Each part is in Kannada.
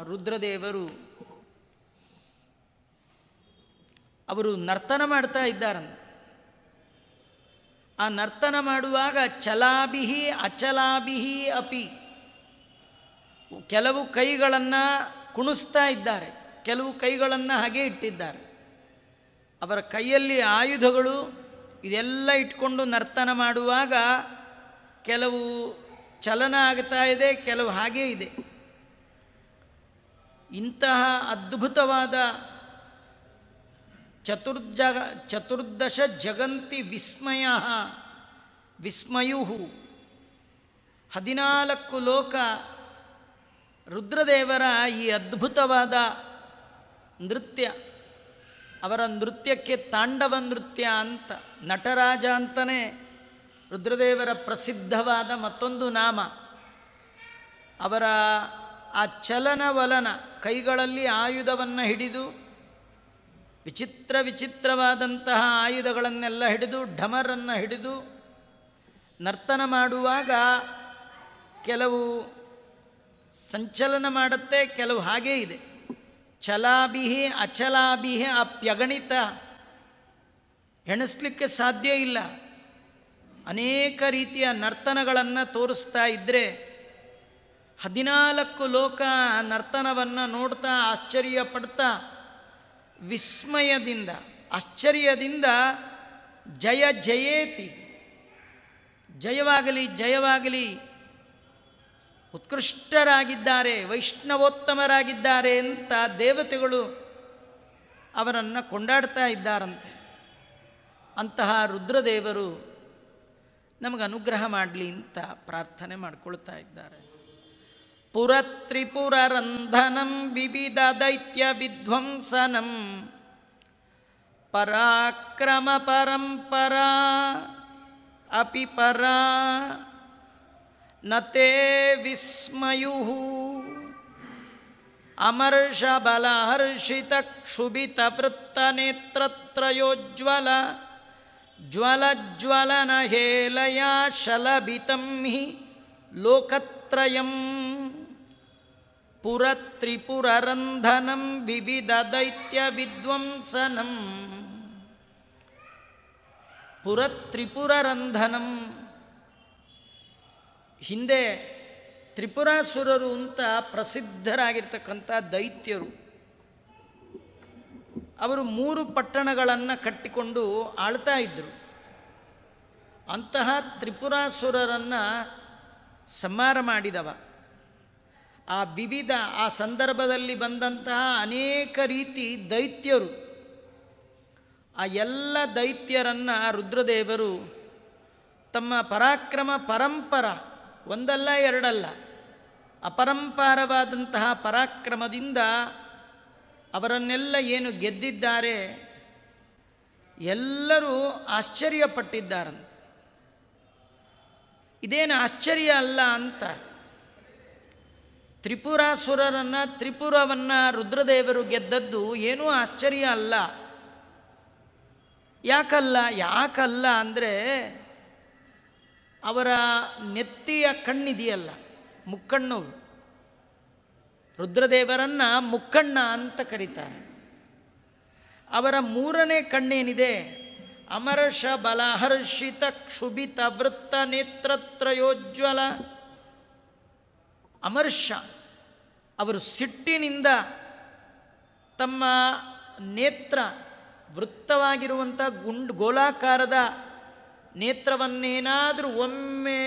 ರುದ್ರದೇವರು ಅವರು ನರ್ತನ ಮಾಡ್ತಾ ಇದ್ದಾರಂತೆ. ಆ ನರ್ತನ ಮಾಡುವಾಗ ಚಲಾಭಿಹಿ ಅಚಲಾಭಿಹಿ ಅಪಿ, ಕೆಲವು ಕೈಗಳನ್ನು ಕುಣಿಸ್ತಾ ಇದ್ದಾರೆ, ಕೆಲವು ಕೈಗಳನ್ನು ಹಾಗೆ ಇಟ್ಟಿದ್ದಾರೆ. ಅವರ ಕೈಯಲ್ಲಿ ಆಯುಧಗಳು ಇದೆಲ್ಲ ಇಟ್ಕೊಂಡು ನರ್ತನ ಮಾಡುವಾಗ ಕೆಲವು ಚಲನ ಆಗ್ತಾ ಇದೆ, ಕೆಲವು ಹಾಗೇ ಇದೆ. ಇಂತಹ ಅದ್ಭುತವಾದ ಚತುರ್ದಶ ಜಗಂತಿ ವಿಸ್ಮಯು 14 ಲೋಕ ರುದ್ರದೇವರ ಈ ಅದ್ಭುತವಾದ ನೃತ್ಯ. ಅವರ ನೃತ್ಯಕ್ಕೆ ತಾಂಡವ ನೃತ್ಯ ಅಂತ, ನಟರಾಜ ಅಂತಲೇ ರುದ್ರದೇವರ ಪ್ರಸಿದ್ಧವಾದ ಮತ್ತೊಂದು ನಾಮ. ಅವರ ಆ ಚಲನವಲನ, ಕೈಗಳಲ್ಲಿ ಆಯುಧವನ್ನು ಹಿಡಿದು ವಿಚಿತ್ರವಾದಂತಹ ಆಯುಧಗಳನ್ನೆಲ್ಲ ಹಿಡಿದು ಢಮರನ್ನು ಹಿಡಿದು ನರ್ತನ ಮಾಡುವಾಗ ಕೆಲವು ಸಂಚಲನ ಮಾಡುತ್ತೆ, ಕೆಲವು ಹಾಗೇ ಇದೆ. ಚಲಾಭಿಹಿ ಅಚಲಾಭಿಹಿ ಅಪ್ಯಗಣಿತ, ಎಣಿಸ್ಲಿಕ್ಕೆ ಸಾಧ್ಯ ಇಲ್ಲ. ಅನೇಕ ರೀತಿಯ ನರ್ತನಗಳನ್ನು ತೋರಿಸ್ತಾ ಇದ್ದರೆ 14 ಲೋಕ ನರ್ತನವನ್ನು ನೋಡ್ತಾ ಆಶ್ಚರ್ಯಪಡ್ತಾ ವಿಸ್ಮಯದಿಂದ, ಆಶ್ಚರ್ಯದಿಂದ ಜಯ ಜಯೇತಿ, ಜಯವಾಗಲಿ ಜಯವಾಗಲಿ, ಉತ್ಕೃಷ್ಟರಾಗಿದ್ದಾರೆ, ವೈಷ್ಣವೋತ್ತಮರಾಗಿದ್ದಾರೆ ಅಂತ ದೇವತೆಗಳು ಅವರನ್ನು ಕೊಂಡಾಡ್ತಾ ಇದ್ದಾರಂತೆ. ಅಂತಹ ರುದ್ರದೇವರು ನಮಗೆ ಅನುಗ್ರಹ ಮಾಡಲಿ ಅಂತ ಪ್ರಾರ್ಥನೆ ಮಾಡಿಕೊಳ್ತಾ ಇದ್ದಾರೆ. ಪುರತ್ರಿಪುರರಂಧನಂ ವಿವಿಧ ದೈತ್ಯ ವಿಧ್ವಂಸನಂ ಪರಾಕ್ರಮ ಪರಂಪರಾ ಅಪಿ ಪರಾ ನತೇ ವಿಸ್ಮಯು ಅಮರ್ಷ ಬಲಹರ್ಷಿತ ಕ್ಷುಭಿತ ವೃತ್ತ ನೇತ್ರತ್ರಯೋಜ್ವಲ ಜ್ವಲಜ್ವಲನ ಹೇಲಯ ಶಲಭಿತಂ ಹಿ ಲೋಕತ್ರಯಂ ಪುರತ್ರಿಪುರರಂಧನಂ ವಿವಿಧ ದೈತ್ಯ ವಿಧ್ವಂಸನಂ. ಪುರತ್ರಿಪುರರಂಧನಂ, ಹಿಂದೆ ತ್ರಿಪುರಾಸುರರು ಅಂತ ಪ್ರಸಿದ್ಧರಾಗಿರ್ತಕ್ಕಂಥ ದೈತ್ಯರು. ಅವರು 3 ಪಟ್ಟಣಗಳನ್ನು ಕಟ್ಟಿಕೊಂಡು ಆಳ್ತಾ ಇದ್ದರು. ಅಂತಹ ತ್ರಿಪುರಾಸುರರನ್ನು ಸಂಹಾರ ಮಾಡಿದವ. ಆ ಸಂದರ್ಭದಲ್ಲಿ ಬಂದಂತಹ ಅನೇಕ ರೀತಿ ದೈತ್ಯರು, ಆ ಎಲ್ಲ ದೈತ್ಯರನ್ನು ರುದ್ರದೇವರು ತಮ್ಮ ಪರಾಕ್ರಮ ಪರಂಪರ, ಒಂದಲ್ಲ ಎರಡಲ್ಲ, ಅಪರಂಪಾರವಾದಂತಹ ಪರಾಕ್ರಮದಿಂದ ಅವರನ್ನೆಲ್ಲ ಏನು ಗೆದ್ದಿದ್ದಾರೆ, ಎಲ್ಲರೂ ಆಶ್ಚರ್ಯಪಟ್ಟಿದ್ದಾರಂತೆ. ಇದೇನು ಆಶ್ಚರ್ಯ ಅಲ್ಲ ಅಂತ. ತ್ರಿಪುರವನ್ನು ರುದ್ರದೇವರು ಗೆದ್ದದ್ದು ಏನೂ ಆಶ್ಚರ್ಯ ಅಲ್ಲ. ಯಾಕಲ್ಲ ಅಂದರೆ ಅವರ ನೆತ್ತಿಯ ಕಣ್ಣಿದೆಯಲ್ಲ, ಮುಕ್ಕಣ್ಣು, ರುದ್ರದೇವರನ್ನು ಮುಕ್ಕಣ್ಣ ಅಂತ ಕರೀತಾರೆ. ಅವರ 3ನೇ ಕಣ್ಣೇನಿದೆ, ಅಮರ್ಷ ಬಲಹರ್ಷಿತ ಕ್ಷುಭಿತ ವೃತ್ತ ನೇತ್ರತ್ರಯೋಜ್ವಲ. ಅಮರ್ಷ, ಅವರು ಸಿಟ್ಟಿನಿಂದ ತಮ್ಮ ನೇತ್ರ, ವೃತ್ತವಾಗಿರುವಂಥ ಗೋಲಾಕಾರದ ನೇತ್ರವನ್ನೇನಾದರೂ ಒಮ್ಮೆ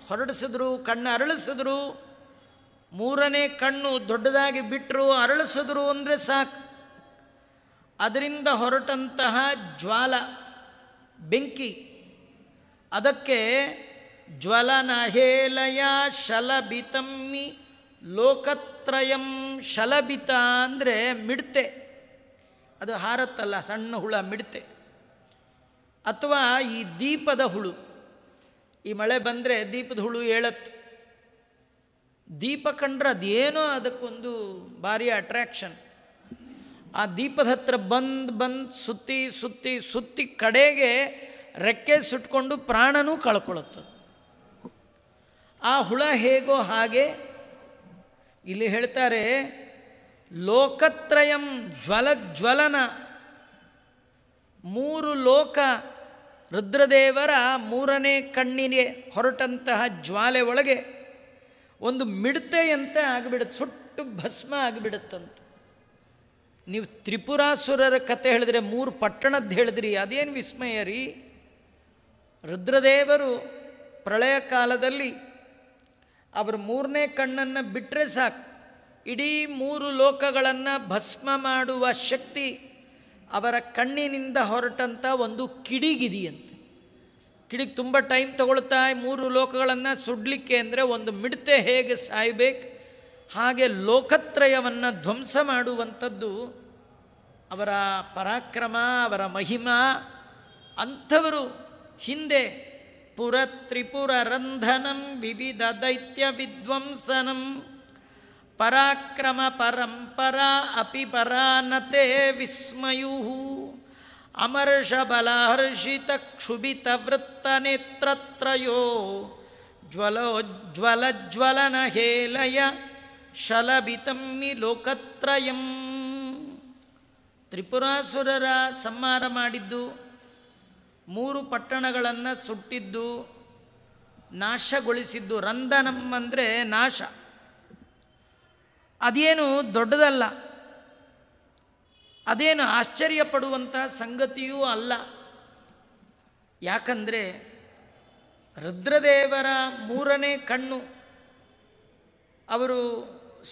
ಹೊರಡಿಸಿದ್ರು, ಕಣ್ಣು ಅರಳಿಸಿದ್ರು, 3ನೇ ಕಣ್ಣು ದೊಡ್ಡದಾಗಿ ಬಿಟ್ಟರು, ಅರಳಿಸಿದ್ರು ಅಂದರೆ ಸಾಕು, ಅದರಿಂದ ಹೊರಟಂತಹ ಜ್ವಾಲ, ಬೆಂಕಿ, ಅದಕ್ಕೆ ಜ್ವಲನ ಹೇಲಯ ಶಲಭಿತಮ್ಮಿ ಲೋಕತ್ರಯಂ. ಶಲಭಿತ ಅಂದರೆ ಮಿಡ್ತೆ, ಅದು ಹಾರತ್ತಲ್ಲ, ಸಣ್ಣ ಹುಳ ಮಿಡ್ತೆ. ಅಥವಾ ಈ ದೀಪದ ಹುಳು, ಈ ಮಳೆ ಬಂದರೆ ದೀಪದ ಹುಳು ಹೇಳತ್ತೆ. ದೀಪ ಕಂಡ್ರೆ ಅದೇನೋ ಅದಕ್ಕೊಂದು ಭಾರಿ ಅಟ್ರ್ಯಾಕ್ಷನ್. ಆ ದೀಪದ ಹತ್ರ ಬಂದು ಸುತ್ತಿ ಕಡೆಗೆ ರೆಕ್ಕೆ ಸುಟ್ಕೊಂಡು ಪ್ರಾಣನೂ ಕಳ್ಕೊಳ್ಳುತ್ತದೆ. ಆ ಹುಳ ಹೇಗೋ ಹಾಗೆ ಇಲ್ಲಿ ಹೇಳ್ತಾರೆ ಲೋಕತ್ರಯಂ ಜ್ವಲಜ್ವಲನ, 3 ಲೋಕ ರುದ್ರದೇವರ 3ನೇ ಕಣ್ಣಿಗೆ ಹೊರಟಂತಹ ಜ್ವಾಲೆ ಒಳಗೆ ಒಂದು ಮಿಡತೆಯಂತೆ ಆಗಿಬಿಡುತ್ತೆ, ಸುಟ್ಟು ಭಸ್ಮ ಆಗಿಬಿಡುತ್ತಂತೆ. ನೀವು ತ್ರಿಪುರಾಸುರರ ಕತೆ ಹೇಳಿದ್ರೆ 3 ಪಟ್ಟಣದ್ದು ಹೇಳಿದ್ರಿ, ಅದೇನು ವಿಸ್ಮಯ ರೀ. ರುದ್ರದೇವರು ಪ್ರಳಯ ಕಾಲದಲ್ಲಿ ಅವರ 3ನೇ ಕಣ್ಣನ್ನು ಬಿಟ್ಟರೆ ಸಾಕು, ಇಡೀ 3 ಲೋಕಗಳನ್ನು ಭಸ್ಮ ಮಾಡುವ ಶಕ್ತಿ ಅವರ ಕಣ್ಣಿನಿಂದ ಹೊರಟಂಥ ಒಂದು ಕಿಡಿಗಿದೆಯಂತೆ. ಕಿಡಿಗೆ ತುಂಬ ಟೈಮ್ ತಗೊಳ್ತಾ 3 ಲೋಕಗಳನ್ನು ಸುಡಲಿಕ್ಕೆ. ಅಂದರೆ ಒಂದು ಮಿಡತೆ ಹೇಗೆ ಸಾಯಬೇಕು ಹಾಗೆ ಲೋಕತ್ರಯವನ್ನು ಧ್ವಂಸ ಮಾಡುವಂಥದ್ದು ಅವರ ಪರಾಕ್ರಮ, ಅವರ ಮಹಿಮಾ. ಅಂಥವರು ಹಿಂದೆ ಪುರತ್ರಿಪುರ ರಂಧನಂ ವಿವಿಧ ದೈತ್ಯ ವಿಧ್ವಂಸನಂ ಪರಾಕ್ರಮ ಪರಂಪರಾ ಅಪಿ ಪರಾನತೆ ವಿಸ್ಮಯು ಅಮರ್ಷ ಬಲಹರ್ಷಿತ ಕ್ಷುಭಿತ ವೃತ್ತ ನೇತ್ರತ್ರಯೋ ಜ್ವಲಜ್ವಲನ ಹೇಲಯ ಶಲಭಿತಮ್ಮಿ ಲೋಕತ್ರಯಂ. ತ್ರಿಪುರಾಸುರರ ಸಂಹಾರ ಮಾಡಿದ್ದು, 3 ಪಟ್ಟಣಗಳನ್ನು ಸುಟ್ಟಿದ್ದು, ನಾಶಗೊಳಿಸಿದ್ದು. ರಂಧನಂ ಅಂದರೆ ನಾಶ, ಅದೇನು ದೊಡ್ಡದಲ್ಲ, ಅದೇನು ಆಶ್ಚರ್ಯಪಡುವಂಥ ಸಂಗತಿಯೂ ಅಲ್ಲ. ಯಾಕಂದರೆ ರುದ್ರದೇವರ 3ನೇ ಕಣ್ಣು ಅವರು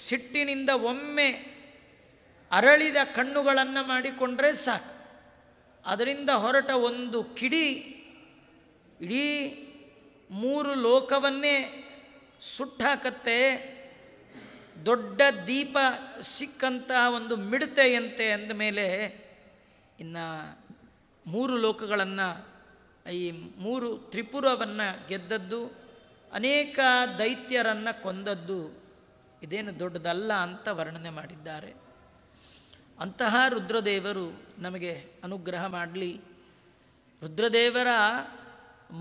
ಸಿಟ್ಟಿನಿಂದ ಒಮ್ಮೆ ಅರಳಿದ ಕಣ್ಣುಗಳನ್ನು ಮಾಡಿಕೊಂಡ್ರೆ ಸಾಕು, ಅದರಿಂದ ಹೊರಟ ಒಂದು ಕಿಡಿ ಇಡೀ 3 ಲೋಕವನ್ನೇ ಸುಟ್ಟಾಕತ್ತೆ. ದೊಡ್ಡ ದೀಪ ಸಿಕ್ಕಂತಹ ಒಂದು ಮಿಡತೆಯಂತೆ ಅಂದಮೇಲೆ ಇನ್ನು 3 ಲೋಕಗಳನ್ನು, ಈ 3 ತ್ರಿಪುರವನ್ನು ಗೆದ್ದದ್ದು, ಅನೇಕ ದೈತ್ಯರನ್ನು ಕೊಂದದ್ದು ಇದೇನು ದೊಡ್ಡದಲ್ಲ ಅಂತ ವರ್ಣನೆ ಮಾಡಿದ್ದಾರೆ. ಅಂತಹ ರುದ್ರದೇವರು ನಮಗೆ ಅನುಗ್ರಹ ಮಾಡಲಿ. ರುದ್ರದೇವರ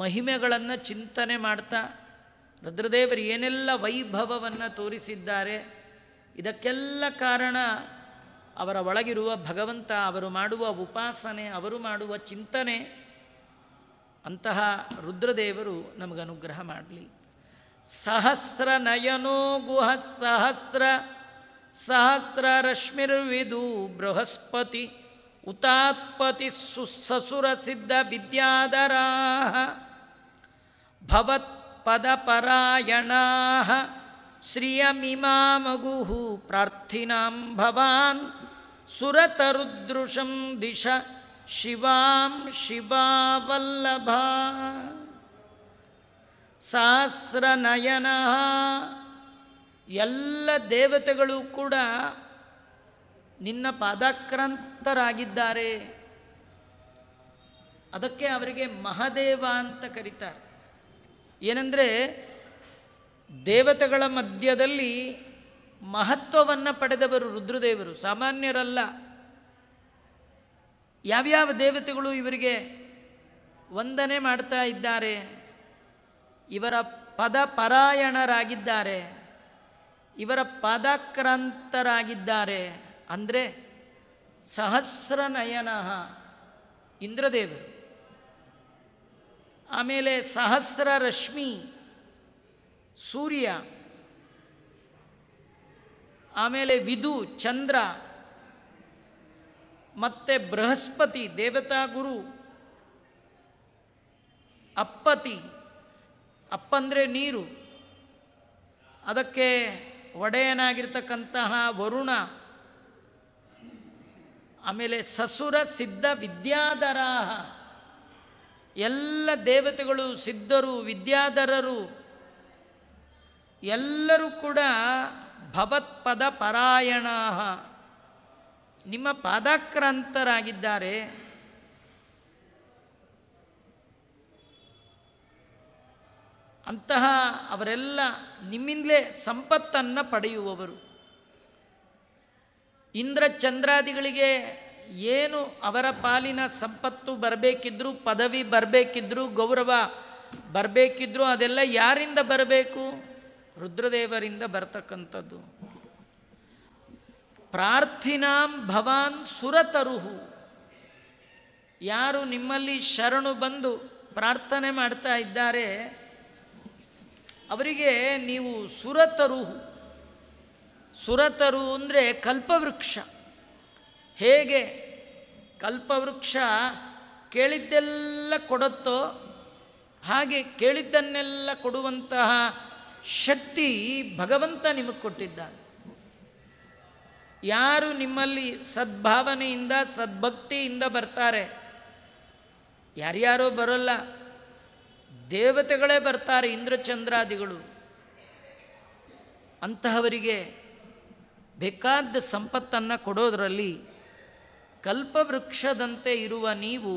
ಮಹಿಮೆಗಳನ್ನು ಚಿಂತನೆ ಮಾಡ್ತಾ ರುದ್ರದೇವರು ಏನೆಲ್ಲ ವೈಭವವನ್ನು ತೋರಿಸಿದ್ದಾರೆ, ಇದಕ್ಕೆಲ್ಲ ಕಾರಣ ಅವರ ಒಳಗಿರುವ ಭಗವಂತ, ಅವರು ಮಾಡುವ ಉಪಾಸನೆ, ಅವರು ಮಾಡುವ ಚಿಂತನೆ. ಅಂತಹ ರುದ್ರದೇವರು ನಮಗೆ ಅನುಗ್ರಹ ಮಾಡಲಿ. ಸಹಸ್ರ ನಯನೋ ಗುಹ ಸಹಸ್ರ ರಶ್ಮಿರ್ವಿದು ಬೃಹಸ್ಪತಿ ಉತಾತ್ಪತಿ ಸಸುರ ಸಿದ್ಧ ವಿದ್ಯಾಧರಾ ಭವತ್ ಪದಪರಾಯಣಾ ಶ್ರಿಯಮಿಮಾಮಗುಃ ಪ್ರಾರ್ಥಿನಾಂ ಭವಾನ್ ಸುರತರುದೃಶಂ ದಿಶ ಶಿವಾಂ ಶಿವಾವಲ್ಲಭ. ಸಹಸ್ರನಯನ, ಎಲ್ಲ ದೇವತೆಗಳು ಕೂಡ ನಿನ್ನ ಪಾದಾಕ್ರಾಂತರಾಗಿದ್ದಾರೆ. ಅದಕ್ಕೆ ಅವರಿಗೆ ಮಹಾದೇವ ಅಂತ ಕರೀತಾರೆ. ಏನೆಂದರೆ ದೇವತೆಗಳ ಮಧ್ಯದಲ್ಲಿ ಮಹತ್ವವನ್ನು ಪಡೆದವರು ರುದ್ರದೇವರು, ಸಾಮಾನ್ಯರಲ್ಲ. ಯಾವ್ಯಾವ ದೇವತೆಗಳು ಇವರಿಗೆ ವಂದನೆ ಮಾಡ್ತಾ ಇದ್ದಾರೆ, ಇವರ ಪದ ಪರಾಯಣರಾಗಿದ್ದಾರೆ, ಇವರ ಪಾದಾಕ್ರಾಂತರಾಗಿದ್ದಾರೆ. ಅಂದರೆ ಸಹಸ್ರನಯನ ಇಂದ್ರದೇವರು, ಆಮೇಲೆ ಸಹಸ್ರ ರಶ್ಮಿ ಸೂರ್ಯ, ಆಮೇಲೆ ವಿದು ಚಂದ್ರ, ಮತ್ತು ಬೃಹಸ್ಪತಿ ದೇವತಾ ಗುರು, ಅಪ್ಪತಿ, ಅಪ್ಪಂದರೆ ನೀರು, ಅದಕ್ಕೆ ಒಡೆಯನಾಗಿರ್ತಕ್ಕಂತಹ ವರುಣ, ಆಮೇಲೆ ಸಸುರ ಸಿದ್ಧ ವಿದ್ಯಾಧರಾ, ಎಲ್ಲ ದೇವತೆಗಳು ಸಿದ್ಧರು ವಿದ್ಯಾಧರರು ಎಲ್ಲರೂ ಕೂಡ ಭವತ್ಪದ ಪರಾಯಣ, ನಿಮ್ಮ ಪಾದಾಕ್ರಾಂತರಾಗಿದ್ದಾರೆ. ಅಂತಹ ಅವರೆಲ್ಲ ನಿಮ್ಮಿಂದಲೇ ಸಂಪತ್ತನ್ನು ಪಡೆಯುವವರು. ಇಂದ್ರ ಚಂದ್ರಾದಿಗಳಿಗೆ ಏನು ಅವರ ಪಾಲಿನ ಸಂಪತ್ತು ಬರಬೇಕಿದ್ರು, ಪದವಿ ಬರಬೇಕಿದ್ರು, ಗೌರವ ಬರಬೇಕಿದ್ರು, ಅದೆಲ್ಲ ಯಾರಿಂದ ಬರಬೇಕು? ರುದ್ರದೇವರಿಂದ ಬರ್ತಕ್ಕಂಥದ್ದು. ಪ್ರಾರ್ಥಿನಾಂ ಭವಾನ್ ಸುರತರುಹು. ಯಾರು ನಿಮ್ಮಲ್ಲಿ ಶರಣು ಬಂದು ಪ್ರಾರ್ಥನೆ ಮಾಡ್ತಾ ಇದ್ದಾರೆ ಅವರಿಗೆ ನೀವು ಸುರತರುಹು. ಸುರತರು ಅಂದರೆ ಕಲ್ಪವೃಕ್ಷ. ಹೇಗೆ ಕಲ್ಪವೃಕ್ಷ ಕೇಳಿದ್ದೆಲ್ಲ ಕೊಡುತ್ತೋ ಹಾಗೆ ಕೇಳಿದ್ದನ್ನೆಲ್ಲ ಕೊಡುವಂತಹ ಶಕ್ತಿ ಭಗವಂತ ನಿಮಗೆ ಕೊಟ್ಟಿದ್ದಾನೆ. ಯಾರು ನಿಮ್ಮಲ್ಲಿ ಸದ್ಭಾವನೆಯಿಂದ ಸದ್ಭಕ್ತಿಯಿಂದ ಬರ್ತಾರೆ, ಯಾರ್ಯಾರೋ ಬರೋಲ್ಲ, ದೇವತೆಗಳೇ ಬರ್ತಾರೆ, ಇಂದ್ರಚಂದ್ರಾದಿಗಳು, ಅಂತಹವರಿಗೆ ಬೇಕಾದ ಸಂಪತ್ತನ್ನು ಕೊಡೋದರಲ್ಲಿ ಕಲ್ಪವೃಕ್ಷದಂತೆ ಇರುವ ನೀವು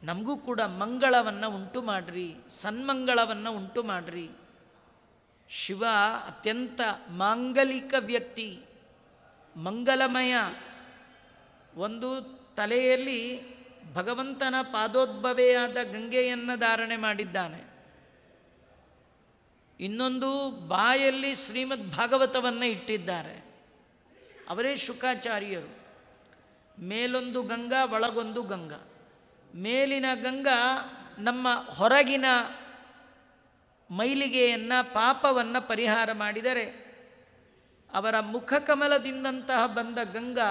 ನಮಗೂ ಕೂಡ ಮಂಗಳವನ್ನು ಉಂಟು ಮಾಡಿರಿ, ಸನ್ಮಂಗಳವನ್ನು ಉಂಟು ಮಾಡಿರಿ. ಶಿವ ಅತ್ಯಂತ ಮಾಂಗಲಿಕ ವ್ಯಕ್ತಿ, ಮಂಗಲಮಯ. ಒಂದು ತಲೆಯಲ್ಲಿ ಭಗವಂತನ ಪಾದೋದ್ಭವೆಯಾದ ಗಂಗೆಯನ್ನು ಧಾರಣೆ ಮಾಡಿದ್ದಾನೆ, ಇನ್ನೊಂದು ಬಾಯಲ್ಲಿ ಶ್ರೀಮದ್ ಭಾಗವತವನ್ನು ಇಟ್ಟಿದ್ದಾರೆ. ಅವರೇ ಶುಕಾಚಾರ್ಯರು. ಮೇಲೊಂದು ಗಂಗಾ, ಒಳಗೊಂದು ಗಂಗಾ. ಮೇಲಿನ ಗಂಗಾ ನಮ್ಮ ಹೊರಗಿನ ಮೈಲಿಗೆಯನ್ನು ಪಾಪವನ್ನು ಪರಿಹಾರ ಮಾಡಿದರೆ, ಅವರ ಮುಖಕಮಲದಿಂದಂತಹ ಬಂದ ಗಂಗಾ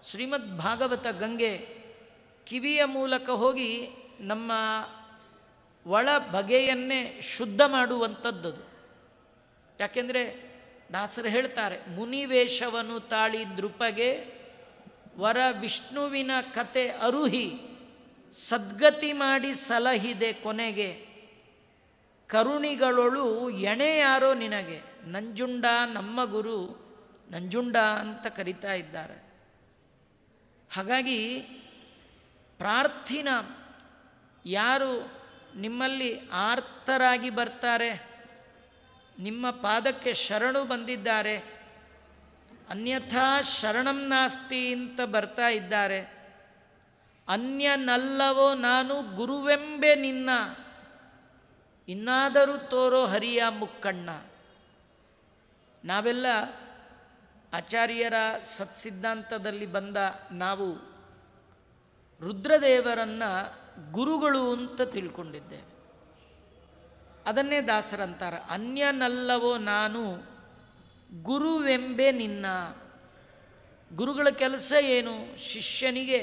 ಶ್ರೀಮದ್ ಭಾಗವತ ಗಂಗೆ ಕಿವಿಯ ಮೂಲಕ ಹೋಗಿ ನಮ್ಮ ಒಳ ಬಗೆಯನ್ನೇ ಶುದ್ಧ ಮಾಡುವಂಥದ್ದದು. ಯಾಕೆಂದರೆ ದಾಸರು ಹೇಳ್ತಾರೆ, ಮುನಿವೇಷವನು ತಾಳಿ ನೃಪಗೆ ವರ ವಿಷ್ಣುವಿನ ಕತೆ ಅರುಹಿ ಸದ್ಗತಿ ಮಾಡಿ ಸಲಹಿದೆ ಕೊನೆಗೆ ಕರುಣಿಗಳೊಳು ಎಣೆ ಯಾರೋ ನಿನಗೆ. ನಂಜುಂಡ ನಮ್ಮ ಗುರು ನಂಜುಂಡ ಅಂತ ಕರೀತಾ ಇದ್ದಾರೆ. ಹಾಗಾಗಿ ಪ್ರಾರ್ಥಿನ ಯಾರು ನಿಮ್ಮಲ್ಲಿ ಆರ್ತರಾಗಿ ಬರ್ತಾರೆ, ನಿಮ್ಮ ಪಾದಕ್ಕೆ ಶರಣು ಬಂದಿದ್ದಾರೆ, ಅನ್ಯಥಾ ಶರಣಂ ನಾಸ್ತಿ ಅಂತ ಬರ್ತಾ ಇದ್ದಾರೆ, ಅನ್ಯನಲ್ಲವೋ ನಾನು ಗುರುವೆಂಬೆ ನಿನ್ನ, ಇನ್ನಾದರೂ ತೋರೋ ಹರಿಯ ಮುಕ್ಕಣ್ಣ. ನಾವೆಲ್ಲ ಆಚಾರ್ಯರ ಸತ್ಸಿದ್ಧಾಂತದಲ್ಲಿ ಬಂದ ನಾವು ರುದ್ರದೇವರನ್ನು ಗುರುಗಳು ಅಂತ ತಿಳ್ಕೊಂಡಿದ್ದೇವೆ. ಅದನ್ನೇ ದಾಸರಂತಾರೆ, ಅನ್ಯನಲ್ಲವೋ ನಾನು ಗುರುವೆಂಬೆ ನಿನ್ನ. ಗುರುಗಳ ಕೆಲಸ ಏನು? ಶಿಷ್ಯನಿಗೆ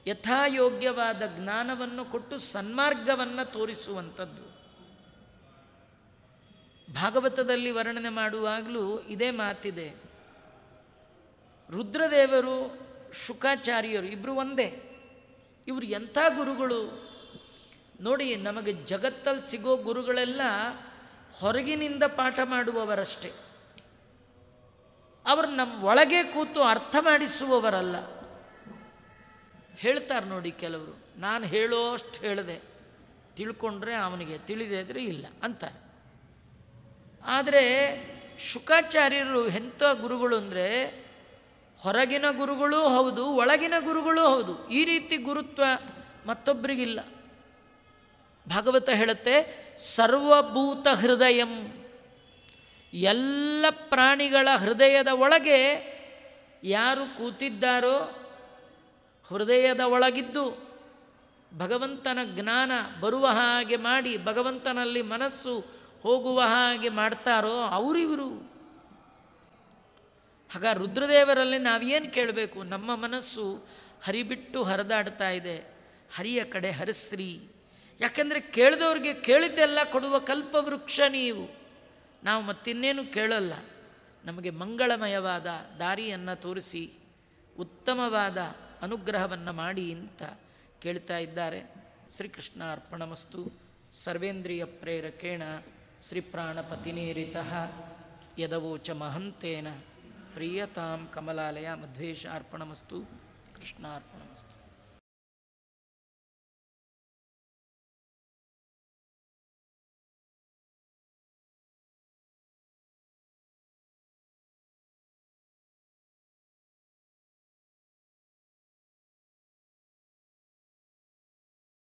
ಯಥಾಯೋಗ್ಯವಾದ ಜ್ಞಾನವನ್ನು ಕೊಟ್ಟು ಸನ್ಮಾರ್ಗವನ್ನು ತೋರಿಸುವಂಥದ್ದು. ಭಾಗವತದಲ್ಲಿ ವರ್ಣನೆ ಮಾಡುವಾಗಲೂ ಇದೇ ಮಾತಿದೆ. ರುದ್ರದೇವರು ಶುಕಾಚಾರ್ಯರು ಇಬ್ಬರು ಒಂದೇ. ಇವರು ಎಂಥ ಗುರುಗಳು ನೋಡಿ. ನಮಗೆ ಜಗತ್ತಲ್ಲಿ ಸಿಗೋ ಗುರುಗಳೆಲ್ಲ ಹೊರಗಿನಿಂದ ಪಾಠ ಮಾಡುವವರಷ್ಟೇ, ಅವರು ನಮ್ಮ ಒಳಗೆ ಕೂತು ಅರ್ಥ ಮಾಡಿಸುವವರಲ್ಲ. ಹೇಳ್ತಾರೆ ನೋಡಿ ಕೆಲವರು, ನಾನು ಹೇಳೋ ಅಷ್ಟು ಹೇಳಿದೆ, ತಿಳ್ಕೊಂಡ್ರೆ ಅವನಿಗೆ, ತಿಳಿದೇ ಇದ್ರೆ ಇಲ್ಲ ಅಂತಾರೆ. ಆದರೆ ಶುಕಾಚಾರ್ಯರು ಎಂಥ ಗುರುಗಳು ಅಂದರೆ ಹೊರಗಿನ ಗುರುಗಳೂ ಹೌದು, ಒಳಗಿನ ಗುರುಗಳೂ ಹೌದು. ಈ ರೀತಿ ಗುರುತ್ವ ಮತ್ತೊಬ್ಬರಿಗಿಲ್ಲ. ಭಾಗವತ ಹೇಳುತ್ತೆ, ಸರ್ವಭೂತ ಹೃದಯಂ, ಎಲ್ಲ ಪ್ರಾಣಿಗಳ ಹೃದಯದ ಒಳಗೆ ಯಾರು ಕೂತಿದ್ದಾರೋ, ಹೃದಯದ ಒಳಗಿದ್ದು ಭಗವಂತನ ಜ್ಞಾನ ಬರುವ ಹಾಗೆ ಮಾಡಿ ಭಗವಂತನಲ್ಲಿ ಮನಸ್ಸು ಹೋಗುವ ಹಾಗೆ ಮಾಡ್ತಾರೋ ಅವರಿವರು. ಹಾಗ ರುದ್ರದೇವರಲ್ಲಿ ನಾವೇನು ಕೇಳಬೇಕು? ನಮ್ಮ ಮನಸ್ಸು ಹರಿಬಿಟ್ಟು ಹರಿದಾಡ್ತಾ ಇದೆ, ಹರಿಯ ಕಡೆ ಹರಿಸ್ರಿ. ಯಾಕೆಂದರೆ ಕೇಳಿದವ್ರಿಗೆ ಕೇಳಿದ್ದೆಲ್ಲ ಕೊಡುವ ಕಲ್ಪವೃಕ್ಷ ನೀವು. ನಾವು ಮತ್ತಿನ್ನೇನು ಕೇಳಲ್ಲ. ನಮಗೆ ಮಂಗಳಮಯವಾದ ದಾರಿಯನ್ನು ತೋರಿಸಿ ಉತ್ತಮವಾದ ಅನುಗ್ರಹವನ್ನು ಮಾಡಿ ಅಂತ ಕೇಳ್ತಾ ಇದ್ದಾರೆ. ಶ್ರೀಕೃಷ್ಣ ಅರ್ಪಣಮಸ್ತು. ಸರ್ವೇಂದ್ರಿಯ ಪ್ರೇರಕೇಣ ಶ್ರೀಪ್ರಾಣಪತಿನೇರಿತಃ ಯದವೋಚ ಮಹಂತೇನ ಪ್ರಿಯತಾಂ ಕಮಲಾಲಯ ಮಧ್ವೇಶ ಅರ್ಪಣಮಸ್ತು. ಕೃಷ್ಣಾರ್ಪಣಮಸ್ತು.